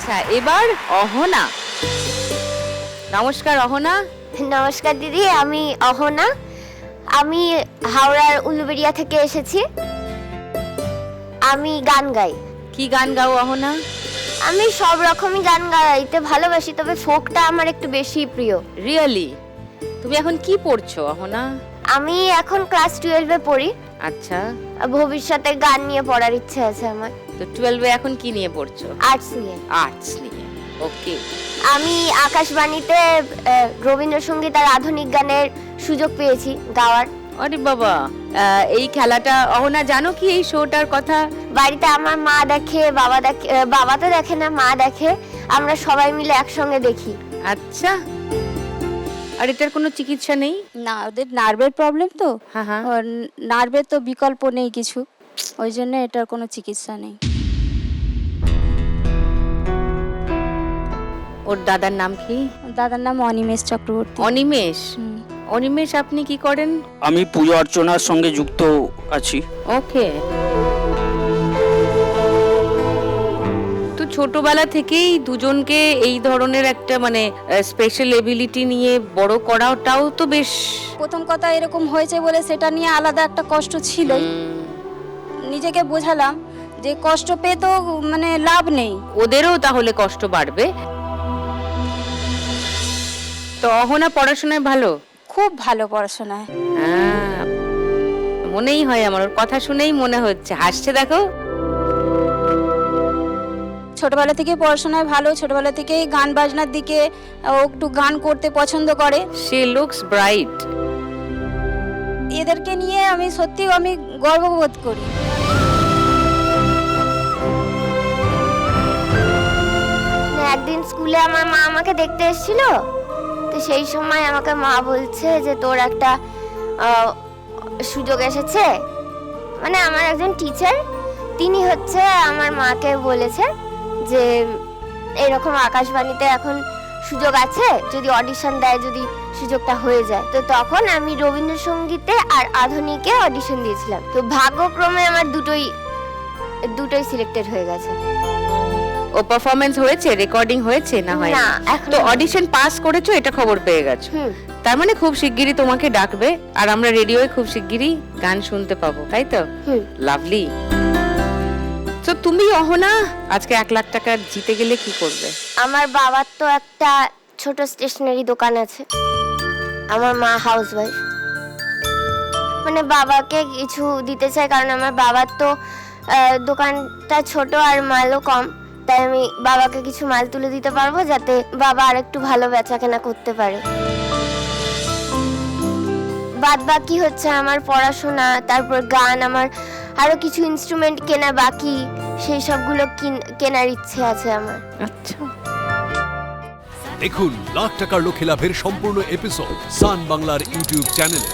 আচ্ছা, এবার অহনা। নমস্কার অহনা। নমস্কার দিদি, আমি অহনা। আমি হাওড়ার উলুবেড়িয়া থেকে এসেছি। আমি গান গাই। কি গান গাও অহনা? আমি সব রকমই গান গাইতে ভালোবাসি, তবে ফোকটা আমার একটু বেশি প্রিয়। রিয়েলি? তুমি এখন কি পড়ছো অহনা? আমি এখন ক্লাস 12-এ পড়ি। আচ্ছা, ভবিষ্যতে গান নিয়ে পড়ার ইচ্ছে আছে আমার। তো 12-এ এখন কি নিয়ে পড়ছো? আর্টস নিয়ে। আর্টস নিয়ে, ওকে। আমি আকাশবাণীতে রবীন্দ্রসঙ্গীত আর আধুনিক গানের সুযোগ পেয়েছি গাওয়ার। আরে বাবা, এই খেলাটা অহনা জানো কি, এই শোটার কথা? বাড়িতে আমার মা দেখে, বাবা দেখে, বাবা তো দেখে না, মা দেখে। আমরা সবাই মিলে একসঙ্গে দেখি। আচ্ছা, আর এটার কোনো চিকিৎসা নেই? না, ওদের নার্ভের প্রবলেম তো, হ্যাঁ হ্যাঁ। নার্ভের তো বিকল্প নেই কিছু, ওই জন্য এটার কোনো চিকিৎসা নেই। ওর দাদার নাম কি? দাদার নাম অনিমেষ চক্রবর্তী। অনিমেষ? অনিমেষ, আপনি কি করেন? আমি পুজো অর্চনার সঙ্গে যুক্ত আছি। ওকে। তো ছোটবেলা থেকেই দুজনকে এই ধরনের একটা মানে স্পেশাল এবিলিটি নিয়ে বড় করাটাও তো বেশ। প্রথম কথা এরকম হয়েছে বলে সেটা নিয়ে আলাদা একটা কষ্ট ছিলই। নিজেকে বোঝালাম যে কষ্ট পেয়ে তো মানে লাভ নেই। ওদেরও তাহলে কষ্ট বাড়বে। তো অহনা পড়াশোনায় ভালো? খুব ভালো পড়াশোনায়। হ্যাঁ, মনেই হয় আমার, ওর কথা শুনেই মনে হচ্ছে। হাসছে দেখো। ছোটবেলা থেকে পড়াশোনায় ভালো, ছোটবেলা থেকেই গান বাজনার দিকে ও একটু গান করতে পছন্দ করে। She looks bright. এদেরকে নিয়ে আমি সত্যি আমি গর্ববোধ করি। একদিন স্কুলে আমার মা আমাকে দেখতে এসেছিল, তো সেই সময় আমাকে মা বলছে যে তোর একটা সুযোগ এসেছে। মানে আমার একজন টিচার, তিনি হচ্ছে আমার মাকে বলেছে যে এরকম আকাশবাণীতে এখন সুযোগ আছে, যদি অডিশন দেয়, যদি সুযোগটা হয়ে যায়। তো তখন আমি রবীন্দ্রসঙ্গীতে আর আধুনিকে অডিশন দিয়েছিলাম। তো ভাগ্যক্রমে আমার দুটোই সিলেক্টেড হয়ে গেছে। ও পারফরম্যান্স হয়েছে, রেকর্ডিং হয়েছে না হয় না, না? এখনো তো হয়নি। অডিশন পাস করেছো, এটা খবর পেয়ে গেছো। তার মানে খুব শিগগিরই তোমাকে ডাকবে, আর আমরা রেডিওয়ে খুব শিগগিরই গান শুনতে পাবো, তাই তো? লাভলি। তো তুমি অহনা আজকে 1 লাখ টাকা জিতে গেলে কি করবে? আমার বাবার তো একটা ছোট স্টেশনারি দোকান আছে। আমার মা হাউসওয়াইফ, মানে বাবাকে কিছু দিতে চাই, কারণ আমার বাবার তো দোকানটা ছোট আর মালও কম। তাই আমি বাবাকে কিছু মাল তুলে দিতে পারবো, যাতে বাবা আর একটু ভালো বেচা কেনা করতে পারে। বাদ বাকি হচ্ছে আমার পড়াশোনা, তারপর গান, আমার আরো কিছু ইনস্ট্রুমেন্ট কেনা বাকি, সেই সবগুলো কেনার ইচ্ছে আছে আমার। আচ্ছা, দেখুন লাখ টাকার লক্ষ্যে লাভের সম্পূর্ণ এপিসোড সান বাংলার ইউটিউব চ্যানেলে।